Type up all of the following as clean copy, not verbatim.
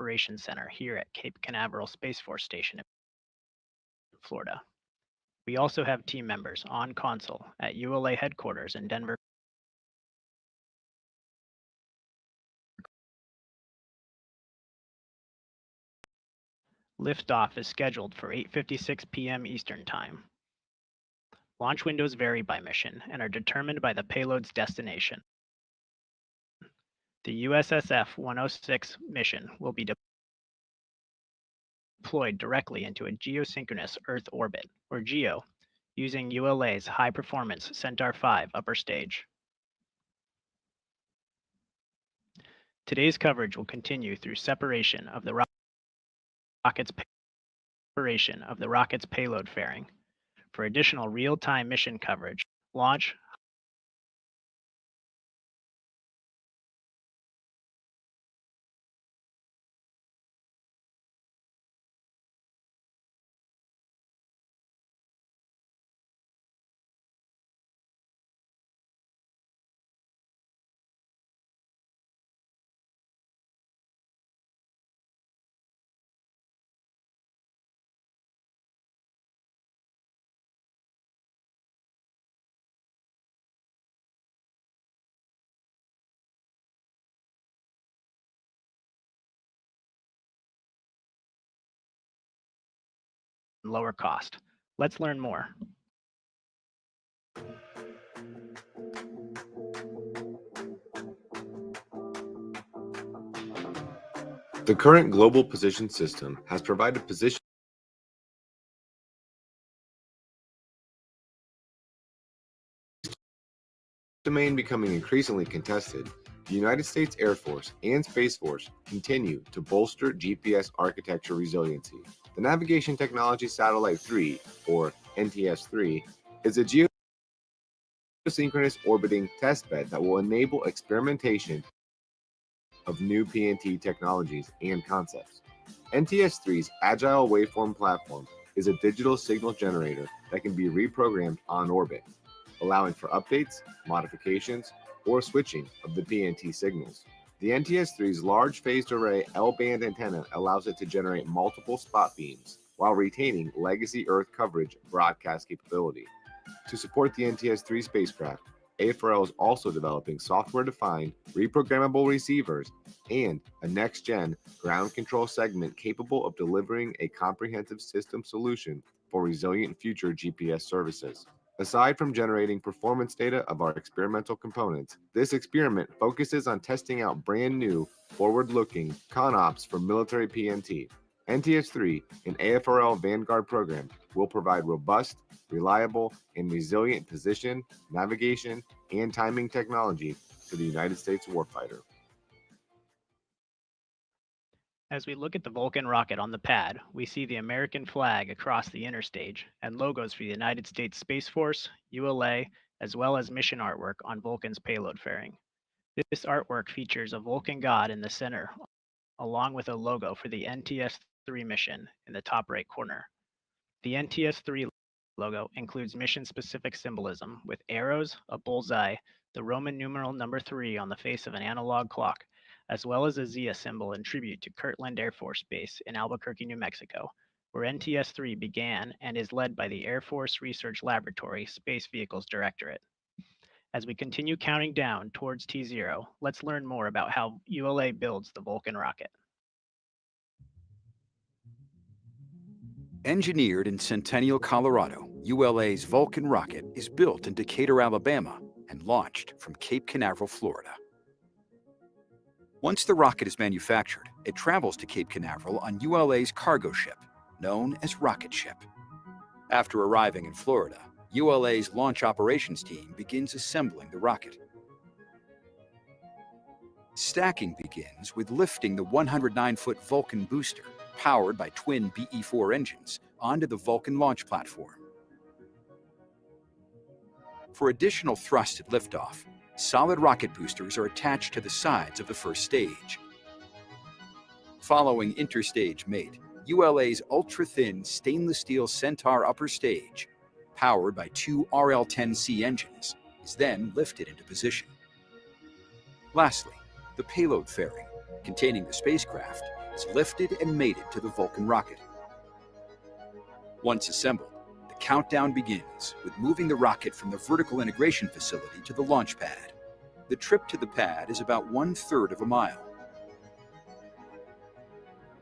Operations Center here at Cape Canaveral Space Force Station in Florida. We also have team members on console at ULA headquarters in Denver. Liftoff is scheduled for 8:56 p.m. Eastern Time. Launch windows vary by mission and are determined by the payload's destination. The USSF 106 mission will be deployed directly into a geosynchronous Earth orbit, or GEO, using ULA's high-performance Centaur V upper stage. Today's coverage will continue through separation of the rocket's payload fairing. For additional real-time mission coverage, launch, and lower cost. Let's learn more. The current global position system has provided position domain becoming increasingly contested. The United States Air Force and Space Force continue to bolster GPS architecture resiliency. The Navigation Technology Satellite 3, or NTS-3, is a geosynchronous orbiting testbed that will enable experimentation of new PNT technologies and concepts. NTS-3's Agile Waveform Platform is a digital signal generator that can be reprogrammed on orbit, allowing for updates, modifications, or switching of the PNT signals. The NTS-3's large phased array L-band antenna allows it to generate multiple spot beams while retaining legacy Earth coverage broadcast capability. To support the NTS-3 spacecraft, AFRL is also developing software-defined, reprogrammable receivers and a next-gen ground control segment capable of delivering a comprehensive system solution for resilient future GPS services. Aside from generating performance data of our experimental components, this experiment focuses on testing out brand new, forward-looking ConOps for military PNT. NTS-3 and AFRL Vanguard program will provide robust, reliable, and resilient position, navigation, and timing technology to the United States warfighter. As we look at the Vulcan rocket on the pad, we see the American flag across the inner stage and logos for the United States Space Force, ULA, as well as mission artwork on Vulcan's payload fairing. This artwork features a Vulcan god in the center, along with a logo for the NTS-3 mission in the top right corner. The NTS-3 logo includes mission-specific symbolism with arrows, a bullseye, the Roman numeral number 3 on the face of an analog clock, as well as a Zia symbol in tribute to Kirtland Air Force Base in Albuquerque, New Mexico, where NTS-3 began and is led by the Air Force Research Laboratory Space Vehicles Directorate. As we continue counting down towards T0, let's learn more about how ULA builds the Vulcan rocket. Engineered in Centennial, Colorado, ULA's Vulcan rocket is built in Decatur, Alabama, and launched from Cape Canaveral, Florida. Once the rocket is manufactured, it travels to Cape Canaveral on ULA's cargo ship, known as Rocket Ship. After arriving in Florida, ULA's launch operations team begins assembling the rocket. Stacking begins with lifting the 109-foot Vulcan booster, powered by twin BE-4 engines, onto the Vulcan launch platform. For additional thrust at liftoff, solid rocket boosters are attached to the sides of the first stage. Following interstage mate, ULA's ultra-thin stainless steel Centaur upper stage, powered by two RL-10C engines, is then lifted into position. Lastly, the payload fairing, containing the spacecraft, is lifted and mated to the Vulcan rocket. Once assembled, the countdown begins with moving the rocket from the vertical integration facility to the launch pad. The trip to the pad is about 1/3 of a mile.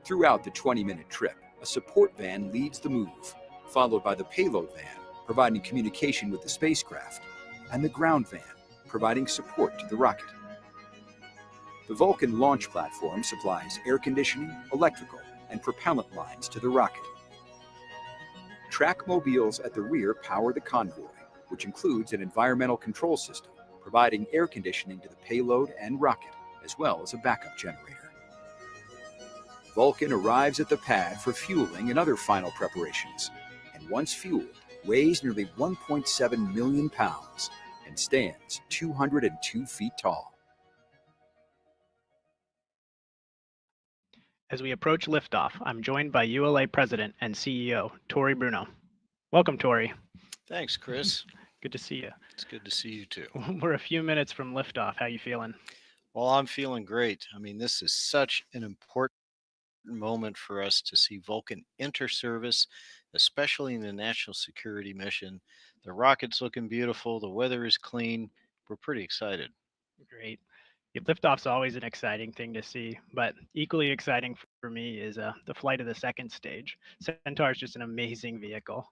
Throughout the 20-minute trip, a support van leads the move, followed by the payload van, providing communication with the spacecraft, and the ground van, providing support to the rocket. The Vulcan launch platform supplies air conditioning, electrical, and propellant lines to the rocket. Track mobiles at the rear power the convoy, which includes an environmental control system, providing air conditioning to the payload and rocket, as well as a backup generator. Vulcan arrives at the pad for fueling and other final preparations, and once fueled, weighs nearly 1.7 million pounds and stands 202 feet tall. As we approach liftoff, I'm joined by ULA President and CEO, Tori Bruno. Welcome, Tori. Thanks, Chris. Good to see you. It's good to see you too. We're a few minutes from liftoff. How you feeling? Well, I'm feeling great. I mean, this is such an important moment for us to see Vulcan enter service, especially in the national security mission. The rocket's looking beautiful. The weather is clean. We're pretty excited. Great. Liftoff's always an exciting thing to see, but equally exciting for me is the flight of the second stage. Centaur is just an amazing vehicle.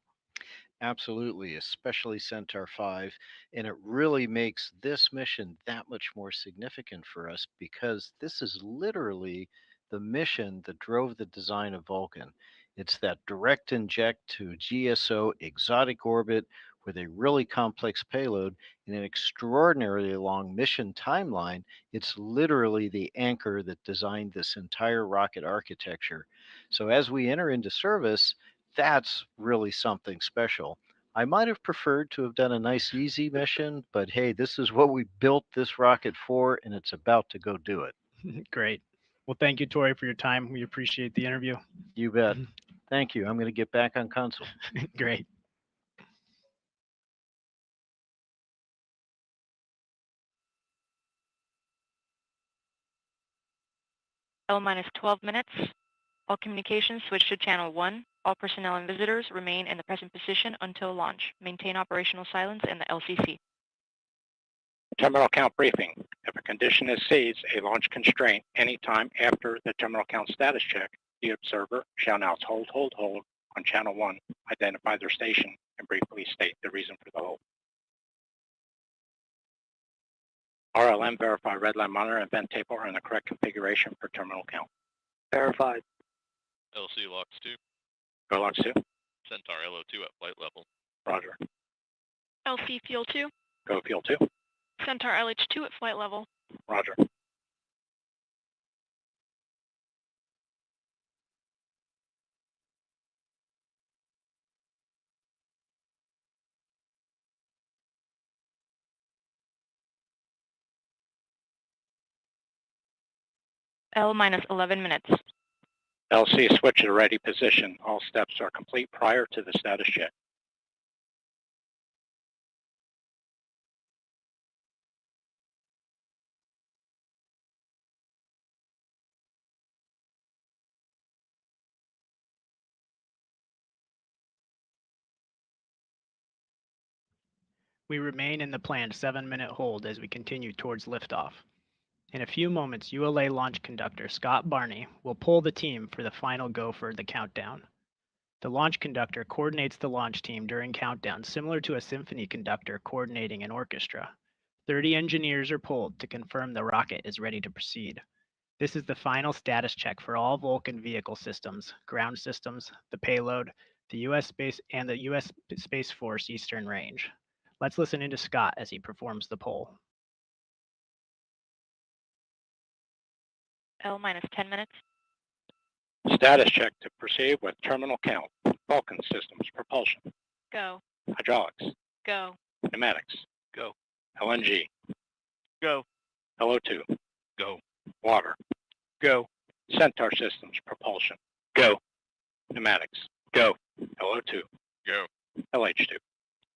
Absolutely, especially Centaur 5. And it really makes this mission that much more significant for us because this is literally the mission that drove the design of Vulcan. It's that direct inject to GSO exotic orbit with a really complex payload and an extraordinarily long mission timeline. It's literally the anchor that designed this entire rocket architecture. So as we enter into service, that's really something special. I might have preferred to have done a nice, easy mission, but hey, this is what we built this rocket for, and it's about to go do it. Great. Well, thank you, Tori, for your time. We appreciate the interview. You bet. Thank you. I'm going to get back on console. Great. L-minus 12 minutes. All communications switch to channel 1. All personnel and visitors remain in the present position until launch. Maintain operational silence in the LCC. Terminal count briefing. If a condition exceeds a launch constraint anytime after the terminal count status check, the observer shall announce hold on channel 1, identify their station, and briefly state the reason for the hold. RLM verify red line monitor and vent tape are in the correct configuration for terminal count. Verified. LC locks 2. Go locks 2. Centaur LO2 at flight level. Roger. LC fuel 2. Go fuel 2. Centaur LH2 at flight level. Roger. L-minus 11 minutes. LC switch to ready position. All steps are complete prior to the status check. We remain in the planned 7-minute hold as we continue towards liftoff. In a few moments, ULA launch conductor Scott Barney will pull the team for the final go for the countdown. The launch conductor coordinates the launch team during countdown, similar to a symphony conductor coordinating an orchestra. 30 engineers are pulled to confirm the rocket is ready to proceed. This is the final status check for all Vulcan vehicle systems, ground systems, the payload, the U.S. Space Force Eastern Range. Let's listen into Scott as he performs the poll. L-minus 10 minutes. Status check to proceed with terminal count. Vulcan systems, propulsion. Go. Hydraulics. Go. Pneumatics. Go. LNG. Go. LO2. Go. Water. Go. Centaur systems, propulsion. Go. Pneumatics. Go. LO2. Go. LH2.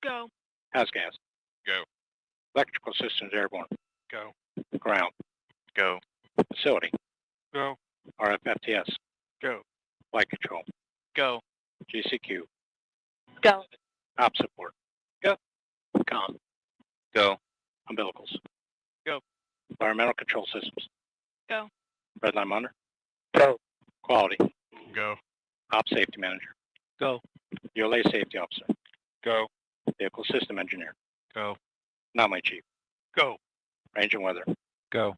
Go. House gas. Go. Electrical systems airborne. Go. Ground. Go. Facility. Go. RFFTS, Go. flight control, Go. GCQ, Go. op support, Go. com, Go. umbilicals, Go. environmental control systems, Go. redline monitor, go, quality, Go. op safety manager, Go. ULA safety officer, Go. vehicle system engineer, Go. anomaly chief, Go. range and weather, Go.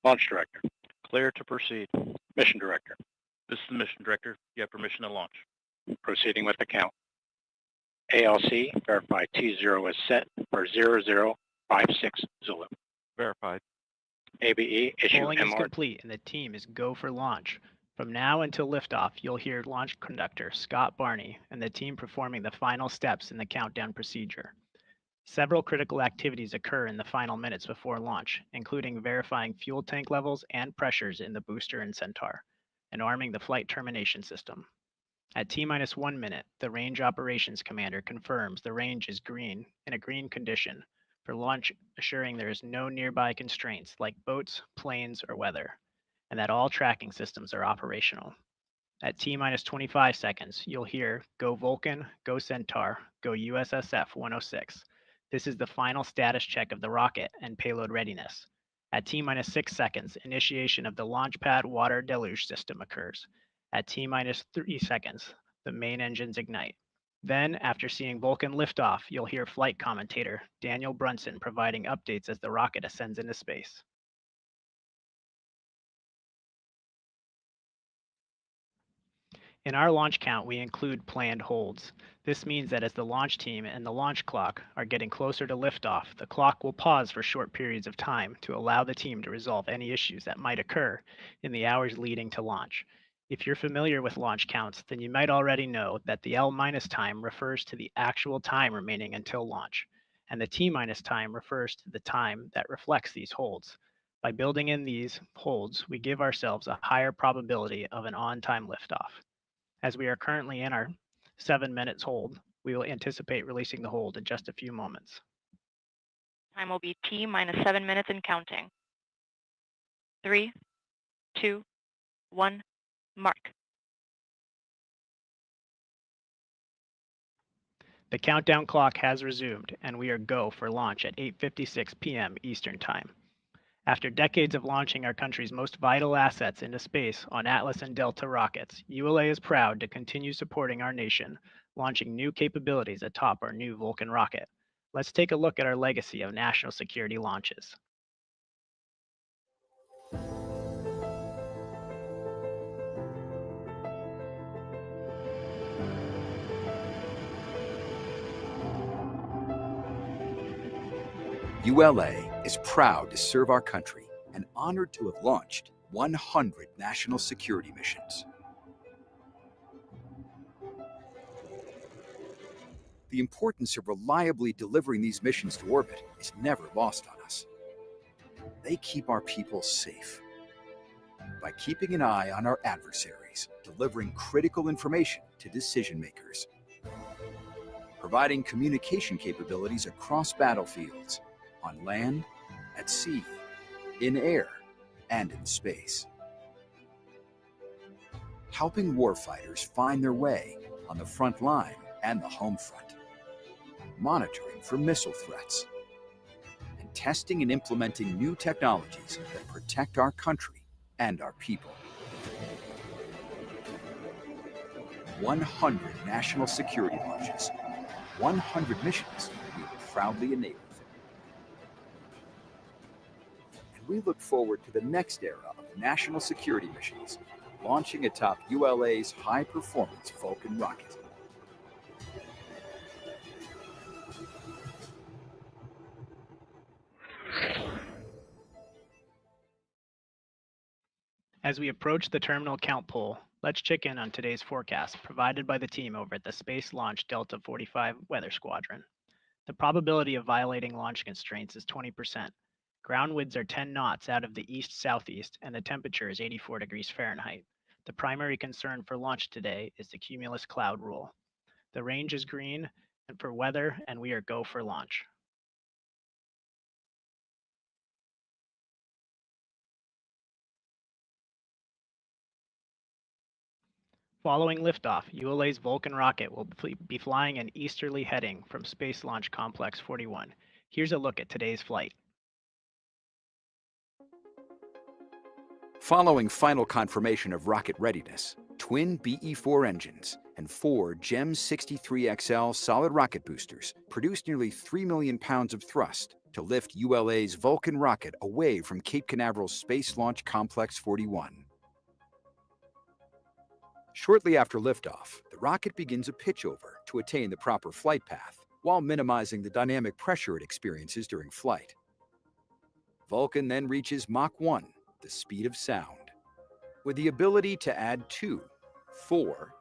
launch director, Clear to proceed. mission director, This is the mission director. You have permission to launch. proceeding with the count. ALC, verify T0 is set for 0056 Zulu. Verified. ABE, issue Polling is MR. complete and the team is go for launch. From now until liftoff, you'll hear launch conductor Scott Barney and the team performing the final steps in the countdown procedure. Several critical activities occur in the final minutes before launch, including verifying fuel tank levels and pressures in the booster and Centaur, and arming the flight termination system. At T-minus 1 minute, the range operations commander confirms the range is green in a green condition for launch, assuring there is no nearby constraints like boats, planes, or weather, and that all tracking systems are operational. At T-minus 25 seconds, you'll hear Go Vulcan, Go Centaur, Go USSF 106. This is the final status check of the rocket and payload readiness. At T-minus 6 seconds, initiation of the launch pad water deluge system occurs. At T-minus 3 seconds, the main engines ignite. Then, after seeing Vulcan liftoff, you'll hear flight commentator Daniel Brunson providing updates as the rocket ascends into space. In our launch count, we include planned holds. This means that as the launch team and the launch clock are getting closer to liftoff, the clock will pause for short periods of time to allow the team to resolve any issues that might occur in the hours leading to launch. If you're familiar with launch counts, then you might already know that the L- time refers to the actual time remaining until launch, and the T- time refers to the time that reflects these holds. By building in these holds, we give ourselves a higher probability of an on-time liftoff. As we are currently in our 7 minutes hold, we will anticipate releasing the hold in just a few moments. Time will be T-minus 7 minutes and counting. 3, 2, 1, mark. The countdown clock has resumed, and we are go for launch at 8:56 p.m. Eastern Time. After decades of launching our country's most vital assets into space on Atlas and Delta rockets, ULA is proud to continue supporting our nation, launching new capabilities atop our new Vulcan rocket. Let's take a look at our legacy of national security launches. ULA is proud to serve our country and honored to have launched 100 national security missions. The importance of reliably delivering these missions to orbit is never lost on us. They keep our people safe by keeping an eye on our adversaries, delivering critical information to decision makers, providing communication capabilities across battlefields, on land, at sea, in air, and in space. Helping warfighters find their way on the front line and the home front. Monitoring for missile threats. And testing and implementing new technologies that protect our country and our people. 100 national security launches, 100 missions we proudly enable. And we look forward to the next era of national security missions, launching atop ULA's high-performance Vulcan rocket. As we approach the terminal count poll, let's check in on today's forecast provided by the team over at the Space Launch Delta 45 Weather Squadron. The probability of violating launch constraints is 20%. Ground winds are 10 knots out of the east-southeast, and the temperature is 84 degrees Fahrenheit. The primary concern for launch today is the cumulus cloud rule. The range is green and for weather, and we are go for launch. Following liftoff, ULA's Vulcan rocket will be flying an easterly heading from Space Launch Complex 41. Here's a look at today's flight. Following final confirmation of rocket readiness, twin BE-4 engines and 4 GEM 63XL solid rocket boosters produced nearly 3 million pounds of thrust to lift ULA's Vulcan rocket away from Cape Canaveral's Space Launch Complex 41. Shortly after liftoff, the rocket begins a pitchover to attain the proper flight path while minimizing the dynamic pressure it experiences during flight. Vulcan then reaches Mach 1, the speed of sound, with the ability to add 2, 4,